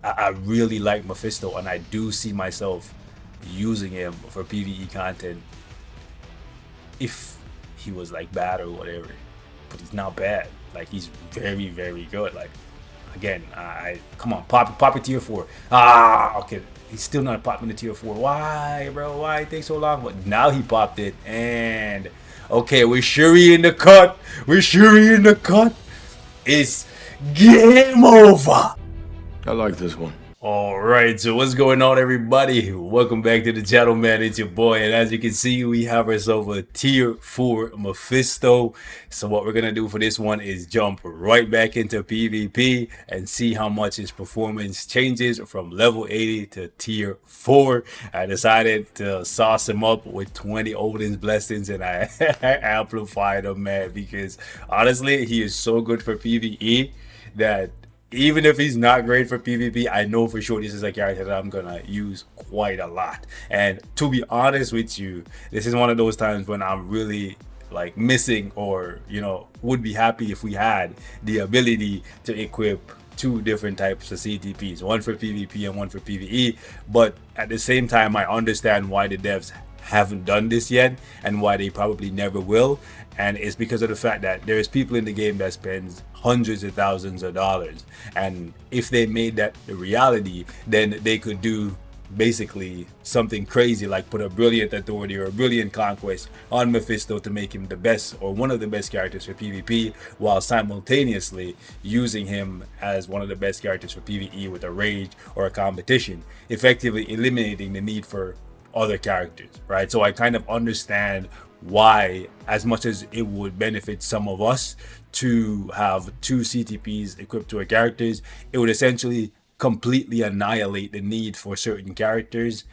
I really like Mephisto, and I do see myself using him for PvE content if he was like bad or whatever. But he's not bad. Like he's very, very good. Like again, I come on, pop it tier 4. Okay, he's still not popping the tier 4. Why, bro? Why it takes so long? But now he popped it, and okay, we're Shuri in the cut. We're Shuri in the cut. It's game over. I like this one. All right, so what's going on, everybody? Welcome back to the channel, man. It's your boy, and as you can see, we have ourselves a tier 4 Mephisto. So what we're gonna do for this one is jump right back into PvP and see how much his performance changes from level 80 to tier 4. I decided to sauce him up with 20 Odin's blessings, and I amplified him, man, because honestly, he is so good for PvE that even if he's not great for PvP, I know for sure this is a character that I'm gonna use quite a lot. And to be honest with you, this is one of those times when I'm really like missing, or would be happy if we had the ability to equip two different types of CTPs, one for PvP and one for PvE. But at the same time, I understand why the devs haven't done this yet and why they probably never will. And it's because of the fact that there's people in the game that spends hundreds of thousands of dollars, and if they made that a reality, then they could do basically something crazy, like put a brilliant authority or a brilliant conquest on Mephisto to make him the best or one of the best characters for PvP, while simultaneously using him as one of the best characters for PvE with a rage or a competition, effectively eliminating the need for other characters, right? So I kind of understand why, as much as it would benefit some of us to have two CTPs equipped to our characters, it would essentially completely annihilate the need for certain characters.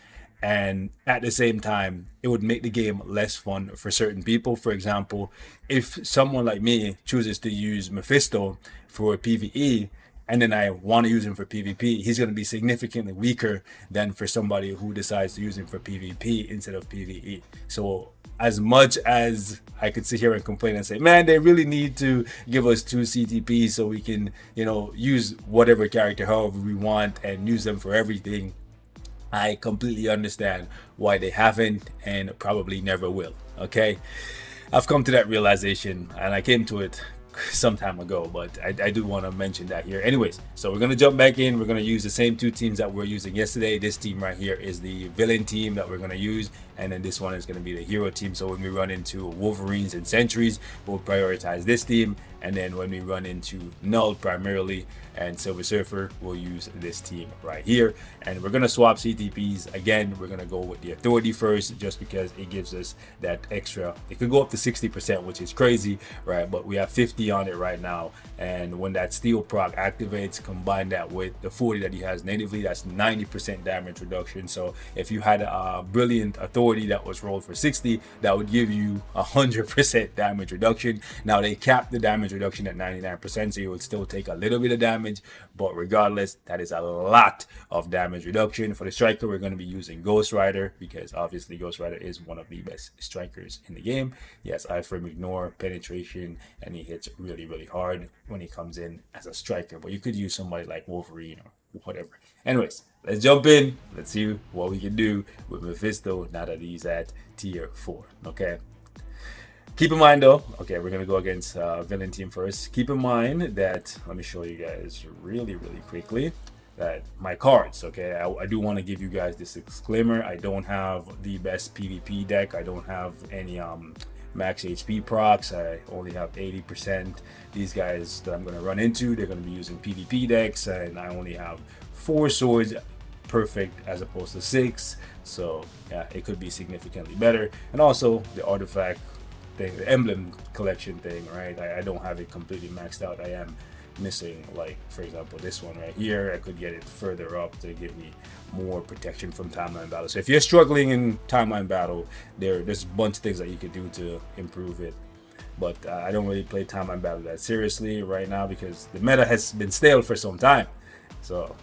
And at the same time, it would make the game less fun for certain people. For example, if someone like me chooses to use Mephisto for PvE, and then I want to use him for PvP, he's going to be significantly weaker than for somebody who decides to use him for PvP instead of PvE. So as much as I could sit here and complain and say, man, they really need to give us two CTPs so we can, use whatever character however we want and use them for everything, I completely understand why they haven't and probably never will. Okay, I've come to that realization, and I came to it some time ago, but I do want to mention that here. Anyways, so we're going to jump back in. We're going to use the same two teams that we're using yesterday. This team right here is the villain team that we're going to use, and then this one is going to be the hero team. So when we run into Wolverines and Sentries, we'll prioritize this team, and then when we run into Null primarily and Silver Surfer, we'll use this team right here. And we're going to swap CTPs again. We're going to go with the authority first, just because it gives us that extra. It could go up to 60%, which is crazy, right? But we have 50 on it right now, and when that steel proc activates, combine that with the 40 that he has natively, that's 90% damage reduction. So if you had a brilliant authority that was rolled for 60, that would give you 100% damage reduction. Now they capped the damage reduction at 99%, so you would still take a little bit of damage, but regardless, that is a lot of damage reduction. For the striker, we're going to be using Ghost Rider, because obviously Ghost Rider is one of the best strikers in the game. Yes, iframe, ignore, penetration, and he hits really hard when he comes in as a striker. But you could use somebody like Wolverine or whatever. Anyways, let's jump in. Let's see what we can do with Mephisto now that he's at tier 4. Okay, keep in mind though, okay, we're gonna go against villain team first. Keep in mind that, let me show you guys really quickly that my cards, okay, I do want to give you guys this disclaimer. I don't have the best PvP deck. I don't have any max HP procs. I only have 80%. These guys that I'm going to run into, they're going to be using PvP decks, and I only have 4 swords perfect as opposed to 6. So yeah, it could be significantly better. And also the artifact thing, the emblem collection thing, right? I don't have it completely maxed out. I am missing, like, for example, this one right here. I could get it further up to give me more protection from timeline battle. So if you're struggling in timeline battle, there's a bunch of things that you could do to improve it. But I don't really play timeline battle that seriously right now because the meta has been stale for some time. So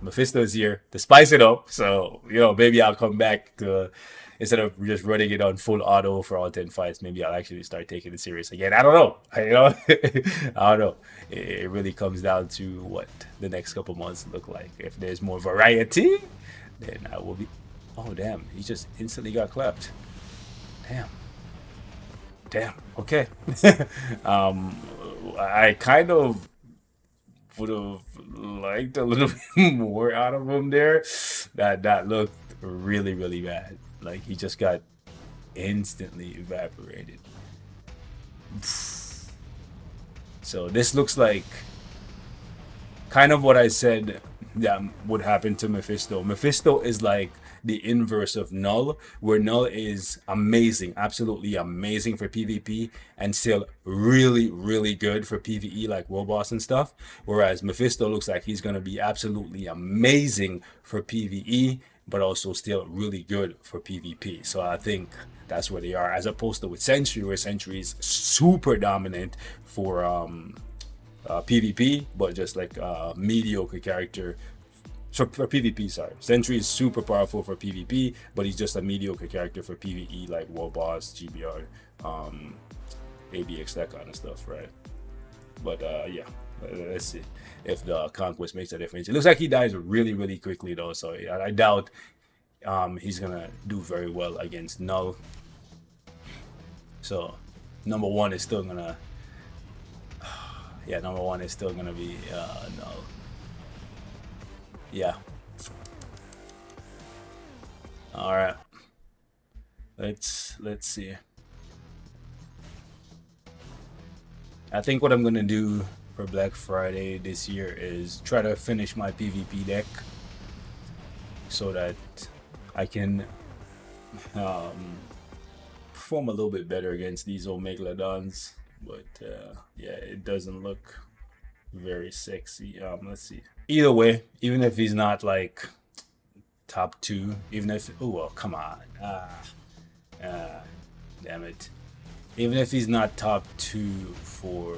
Mephisto is here to spice it up. So maybe I'll come back to instead of just running it on full auto for all 10 fights, maybe I'll actually start taking it serious again. I don't know. I don't know. It really comes down to what the next couple months look like. If there's more variety, then I will be. Oh damn! He just instantly got clapped. Damn. Damn. Okay. I kind of would have liked a little bit more out of him there. That looked really bad. Like he just got instantly evaporated. So this looks like kind of what I said that would happen to Mephisto. Mephisto is like the inverse of Null, where Null is amazing, absolutely amazing for PvP, and still really good for PvE, like Robots and stuff. Whereas Mephisto looks like he's gonna be absolutely amazing for PvE, but also still really good for PvP. So I think that's where they are, as opposed to with Sentry, where Sentry is super dominant for PvP, but just like a mediocre character. So for PvP, sorry. Sentry is super powerful for PvP, but he's just a mediocre character for PvE, like World Boss, GBR, ABX, that kind of stuff, right? But yeah, let's see if the Conquest makes a difference. It looks like he dies really quickly though, so I doubt he's gonna do very well against Null. So number one is still gonna, yeah, number one is still gonna be Null. Yeah. All right. Let's see. I think what I'm gonna do for Black Friday this year is try to finish my PvP deck so that I can perform a little bit better against these old Megalodons. But yeah, it doesn't look very sexy. Let's see. Either way, even if he's not like top 2, even if, oh well, come on, damn it, even if he's not top 2 for,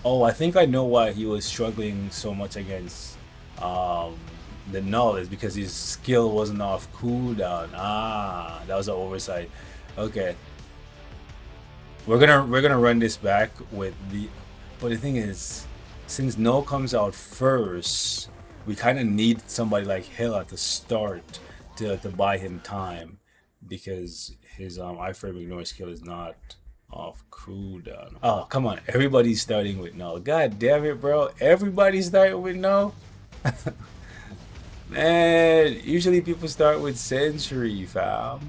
oh, I think I know why he was struggling so much against the Null, is because his skill wasn't off cooldown. That was an oversight. Okay, we're gonna run this back with the, but the thing is, since Null comes out first, we kind of need somebody like Hill at the start to buy him time, because his iframe ignore skill is not off cooldown. Oh, come on. Everybody's starting with Null. God damn it, bro. Everybody's starting with Null? Man, usually people start with Sentry, fam.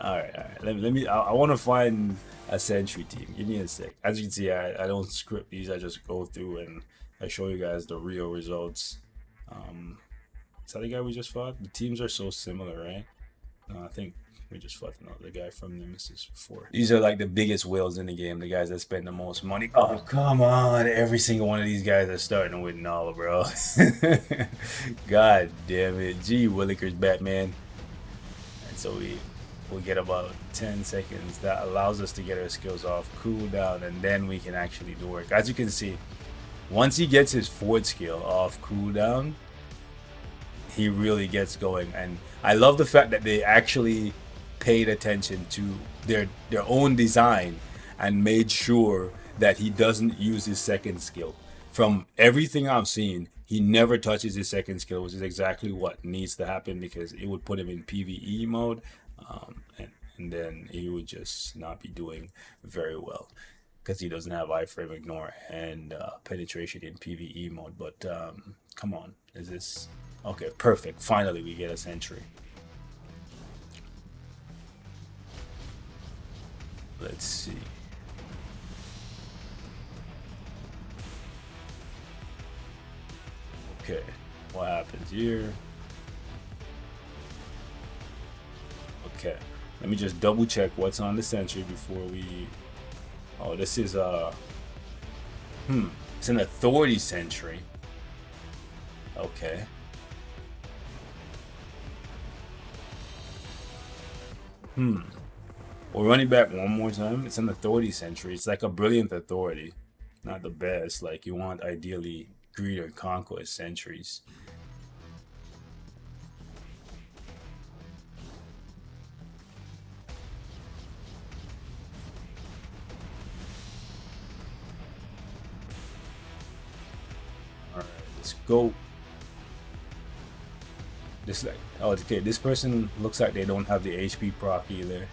Alright. Let me, I want to find a Sentry team. Give me a sec. As you can see, I don't script these. I just go through and I show you guys the real results. Is that the guy we just fought? The teams are so similar, right? I think we just fought another guy from Nemesis before. These are like the biggest whales in the game, the guys that spend the most money. Oh, come on. Every single one of these guys are starting with Null, bro. God damn it. Gee willikers, Batman. And so we get about 10 seconds. That allows us to get our skills off cooldown, and then we can actually do work. As you can see, once he gets his forward skill off cooldown, he really gets going. And I love the fact that they actually paid attention to their own design and made sure that he doesn't use his second skill. From everything I've seen, he never touches his second skill, which is exactly what needs to happen, because it would put him in PvE mode, and then he would just not be doing very well, because he doesn't have iframe ignore and penetration in PvE mode. But come on, is this okay? Perfect. Finally, we get a Sentry. Let's see. Okay, what happens here? Okay, let me just double check what's on the Sentry before we. Oh, this is it's an Authority Sentry. Okay. We're running back one more time. It's an Authority Sentry. It's like a Brilliant Authority, not the best. Like, you want ideally greed or conquest sentries. All right, let's go. This like, oh, okay, this person looks like they don't have the HP proc either,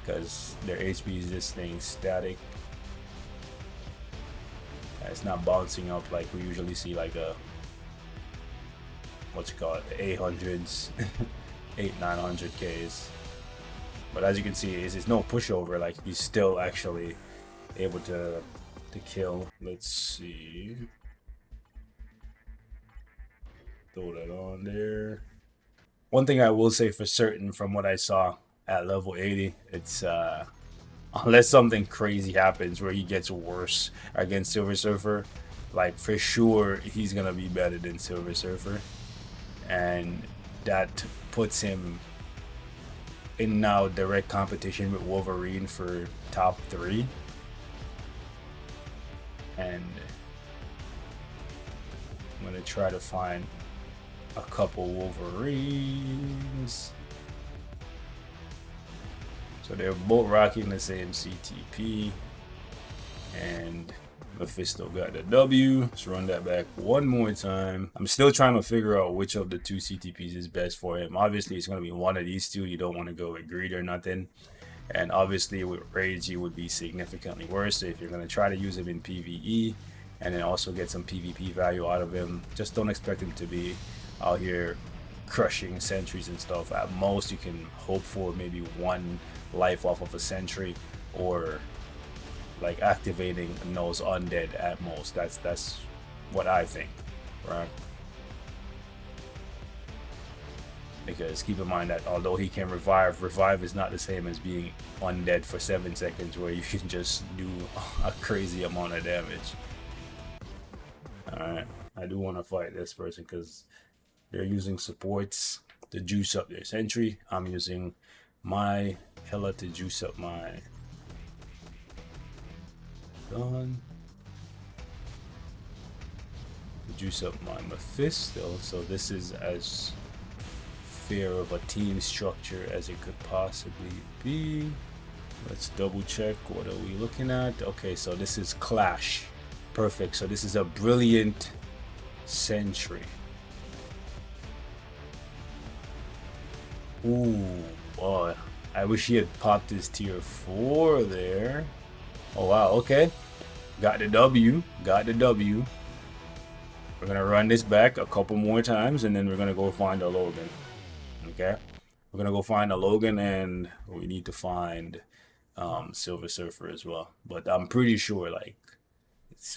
because their HP is this thing static. It's not bouncing up like we usually see, like a what you call it, the 800s, 900Ks. But as you can see, it's no pushover. Like he's still actually able to kill. Let's see. Throw that on there. One thing I will say for certain from what I saw at level 80, it's unless something crazy happens where he gets worse against Silver Surfer, like for sure he's gonna be better than Silver Surfer, and that puts him in now direct competition with Wolverine for top 3. And I'm gonna try to find a couple Wolverines. So they're both rocking the same CTP, and Mephisto got the W. Let's run that back one more time. I'm still trying to figure out which of the 2 CTPs is best for him. Obviously, it's going to be one of these 2. You don't want to go with Greed or nothing. And obviously, with Rage, he would be significantly worse. So if you're going to try to use him in PvE and then also get some PvP value out of him, just don't expect him to be out here crushing sentries and stuff. At most, you can hope for maybe 1 life off of a sentry, or like activating those undead at most. That's what I think, right? Because keep in mind that although he can revive is not the same as being undead for 7 seconds, where you can just do a crazy amount of damage. Alright, I do want to fight this person because they're using supports to juice up their sentry. I'm using my Hela to juice up my gun. Juice up my Mephisto. So this is as fair of a team structure as it could possibly be. Let's double check. What are we looking at? Okay, so this is Clash. Perfect. So this is a brilliant sentry. Ooh, boy. I wish he had popped his tier 4 there. Oh wow, okay. Got the W. Got the W. We're gonna run this back a couple more times, and then we're gonna go find a Logan. Okay? We're gonna go find a Logan, and we need to find Silver Surfer as well. But I'm pretty sure like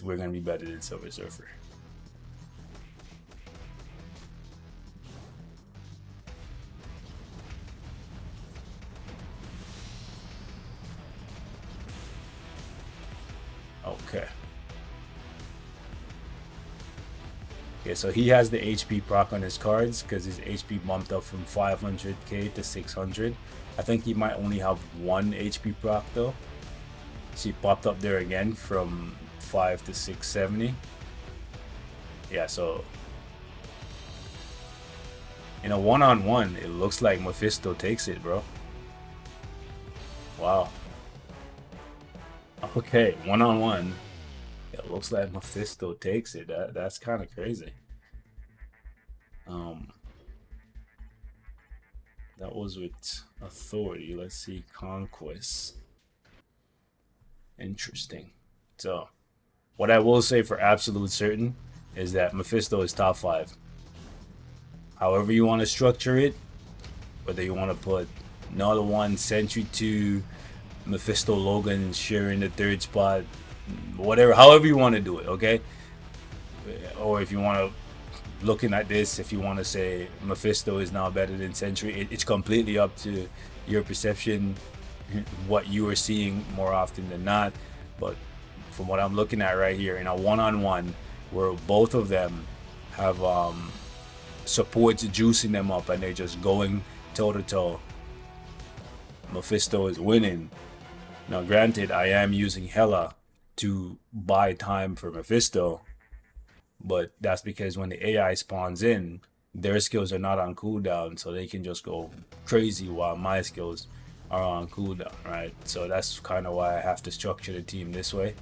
we're gonna be better than Silver Surfer. Okay. Okay, so he has the HP proc on his cards because his HP bumped up from 500k to 600. I think he might only have 1 HP proc though. So he popped up there again from 5 to 670. Yeah, so in a one-on-one, it looks like Mephisto takes it, bro. Wow. Okay, one-on-one. It looks like Mephisto takes it. That's kind of crazy. That was with Authority. Let's see, Conquest. Interesting. So, what I will say for absolute certain is that Mephisto is top 5. However you want to structure it, whether you want to put another one, Sentry 2, Mephisto Logan sharing the 3rd spot, whatever, however you want to do it, okay? Or if you want to, looking at this, if you want to say Mephisto is now better than Sentry, it's completely up to your perception, what you are seeing more often than not. But from what I'm looking at right here, in a one-on-one where both of them have supports juicing them up and they're just going toe-to-toe, Mephisto is winning. Now granted, I am using Hela to buy time for Mephisto, but that's because when the AI spawns in, their skills are not on cooldown, so they can just go crazy while my skills are on cooldown, right? So that's kind of why I have to structure the team this way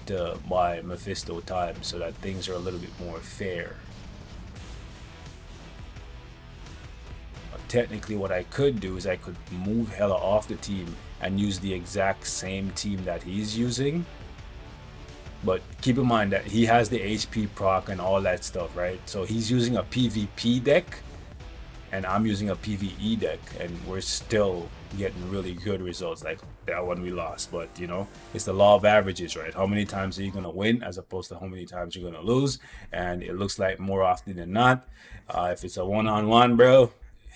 to buy Mephisto time, so that things are a little bit more fair. But technically what I could do is I could move Hela off the team and use the exact same team that he's using. But keep in mind that he has the HP proc and all that stuff, right? So he's using a PvP deck and I'm using a PvE deck, and we're still getting really good results like that one we lost. But you know, it's the law of averages, right? How many times are you gonna win as opposed to how many times you're gonna lose? And it looks like more often than not, if it's a one-on-one, bro,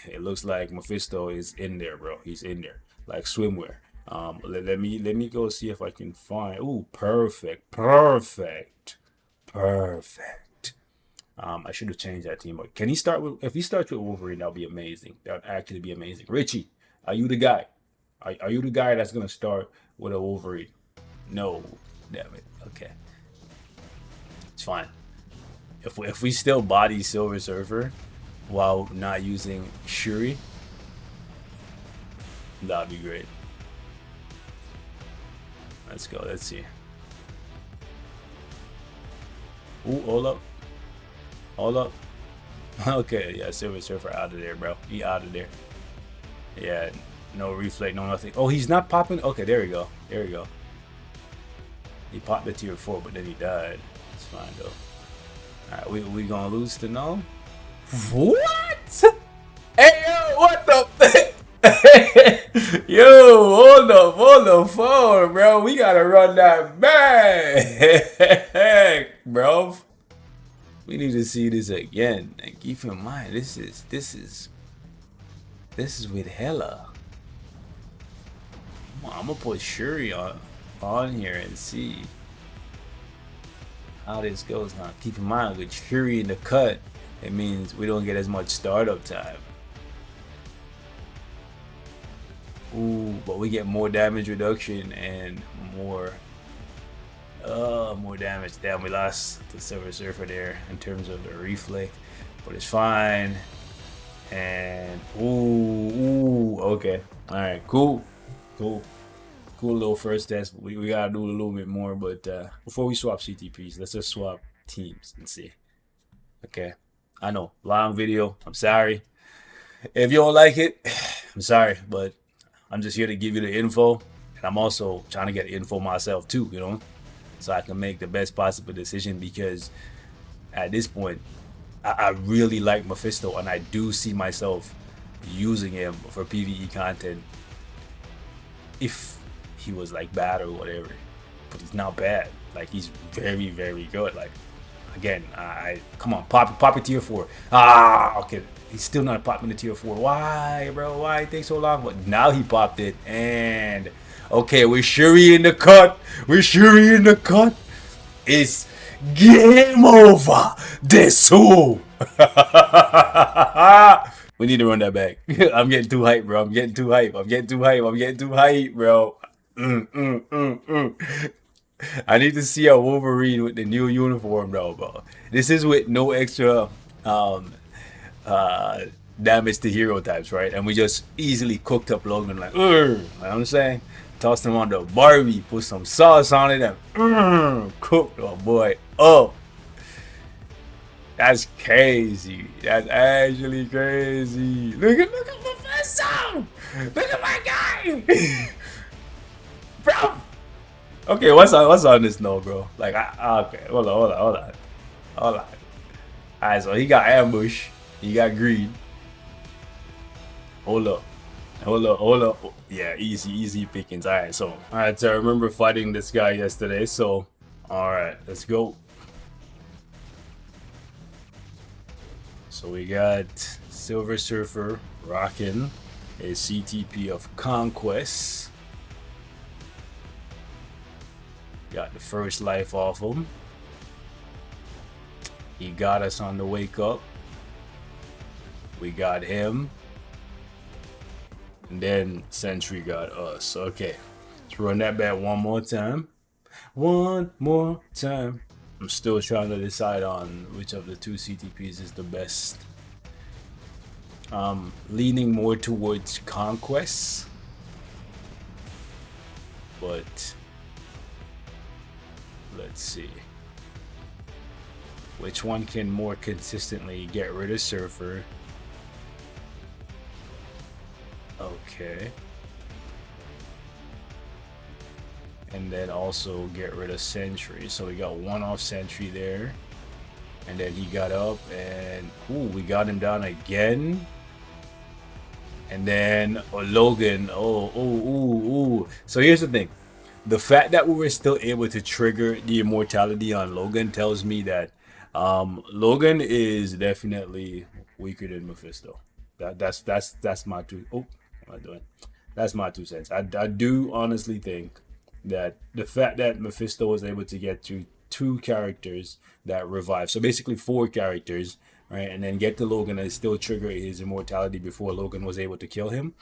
it looks like Mephisto is in there, bro. He's in there like swimwear. Let me go see if I can find. Ooh, perfect. I should have changed that team, but can he start with? If he starts with Wolverine, that'll be amazing. That would actually be amazing. Richie, are you the guy? Are you the guy that's gonna start with a Wolverine? No, damn it. Okay, it's fine. If we still body Silver Surfer while not using Shuri, that'd be great. Let's go. Let's see. Ooh, hold up. Hold up. Okay, yeah, Silver Surfer out of there, bro. He out of there. Yeah, no reflect, no nothing. Oh, he's not popping? Okay, there we go. There we go. He popped the tier 4, but then he died. It's fine, though. Alright, we gonna lose to no? What? Hey, yo, what the Yo, hold the phone, bro. We gotta run that back, bro. We need to see this again. And keep in mind, this is with Hela. I'm gonna put Shuri on here and see how this goes. Now, keep in mind, with Shuri in the cut, it means we don't get as much startup time. Ooh, but we get more damage reduction and more damage. Damn, we lost the Silver Surfer there in terms of the reflect, but it's fine. And ooh, okay, all right, cool little first test. We gotta do a little bit more, but before we swap CTPs, let's just swap teams and see. Okay, I know, long video, I'm sorry if you don't like it. I'm sorry, but I'm just here to give you the info, and I'm also trying to get info myself too, you know, so I can make the best possible decision, because at this point I really like Mephisto, and I do see myself using him for PvE content if he was like bad or whatever. But he's not bad. Like, he's very, very good. Like, again, come on, pop it tier 4. Okay, he's still not popping the tier 4. Why, bro? Why it take so long? But now he popped it, and okay, we're Shuri in the cut. It's game over. Desu. We need to run that back. I'm getting too hyped, bro. I'm getting too hyped, bro. I need to see a Wolverine with the new uniform, though, bro. This is with no extra damage to hero types, right? And we just easily cooked up Logan, like, you know what I'm saying? Tossed him on the Barbie, put some sauce on it, and cooked our boy up. That's crazy. That's actually crazy. Look at Mephisto. Look at my guy, bro. Okay, what's on this note, bro? Like, okay, hold on. Alright, so he got ambush. He got greed. Hold up. Yeah, easy pickings. Alright, so I remember fighting this guy yesterday, so alright, let's go. So we got Silver Surfer rocking a CTP of Conquest. Got the first life off him. He got us on the wake up. We got him. And then Sentry got us. Okay. Let's run that back one more time. I'm still trying to decide on which of the two CTPs is the best. Leaning more towards Conquest, but let's see which one can more consistently get rid of Surfer. Okay. And then also get rid of Sentry. So we got one off Sentry there. And then he got up and ooh, we got him down again. And then Logan. Ooh. So here's the thing. The fact that we were still able to trigger the immortality on Logan tells me that Logan is definitely weaker than Mephisto. That's my two. Oh, what am I doing? That's my 2 cents. I do honestly think that the fact that Mephisto was able to get to 2 characters that revive, so basically 4 characters, right, and then get to Logan and still trigger his immortality before Logan was able to kill him,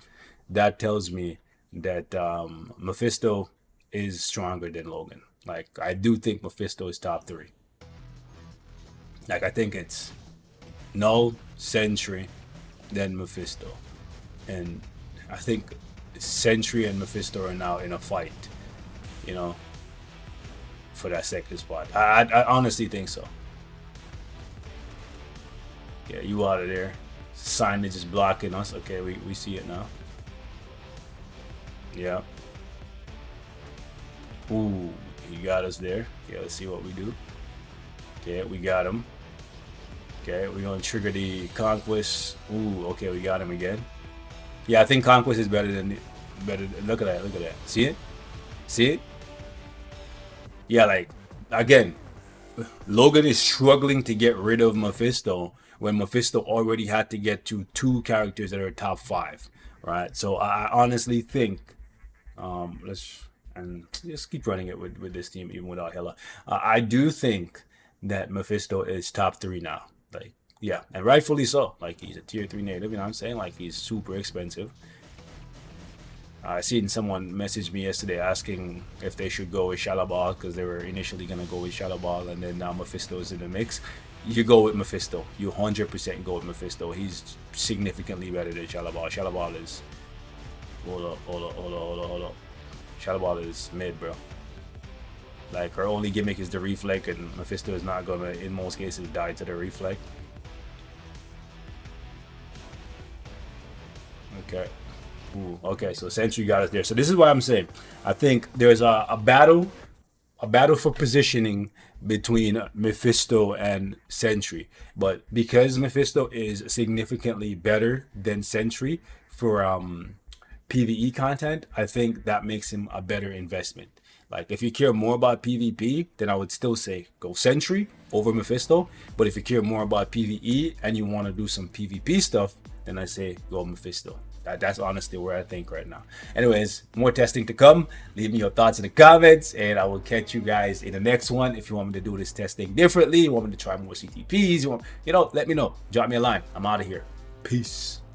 that tells me that Mephisto is stronger than Logan. Like, I do think Mephisto is top 3. Like, I think it's Null, Sentry, then Mephisto. And I think Sentry and Mephisto are now in a fight, you know, for that second spot. I honestly think so. Yeah, you out of there. Signage is blocking us. Okay, we see it now. Yeah. Ooh, he got us there. Okay, let's see what we do. Okay, we got him. Okay, we're gonna trigger the Conquest. Ooh, okay, we got him again. Yeah, I think Conquest is better. Look at that. See it? See it? Yeah, like, again, Logan is struggling to get rid of Mephisto when Mephisto already had to get to 2 characters that are top 5, right? So I honestly think, let's just keep running it with this team even without Hela. I do think that Mephisto is top 3 now. Like, yeah, and rightfully so. Like, he's a tier 3 native, you know what I'm saying? Like, he's super expensive. I seen someone message me yesterday asking if they should go with Shalabal because they were initially going to go with Shalabal and then now Mephisto is in the mix. You go with Mephisto. You 100% go with Mephisto. He's significantly better than Shalabal. Shalabal is... Hold up. Shalabal is mid, bro. Like, her only gimmick is the reflect, and Mephisto is not gonna, in most cases, die to the reflect. Okay. Ooh, okay, so Sentry got us there. So this is what I'm saying. I think there's a battle for positioning between Mephisto and Sentry. But because Mephisto is significantly better than Sentry for PvE content, I think that makes him a better investment. Like, if you care more about PvP, then I would still say go Sentry over Mephisto. But if you care more about PvE and you want to do some PvP stuff, then I say go Mephisto. That's honestly where I think right now. Anyways, more testing to come. Leave me your thoughts in the comments, and I will catch you guys in the next one. If you want me to do this testing differently, you want me to try more CTPs, you know, let me know. Drop me a line. I'm out of here. Peace.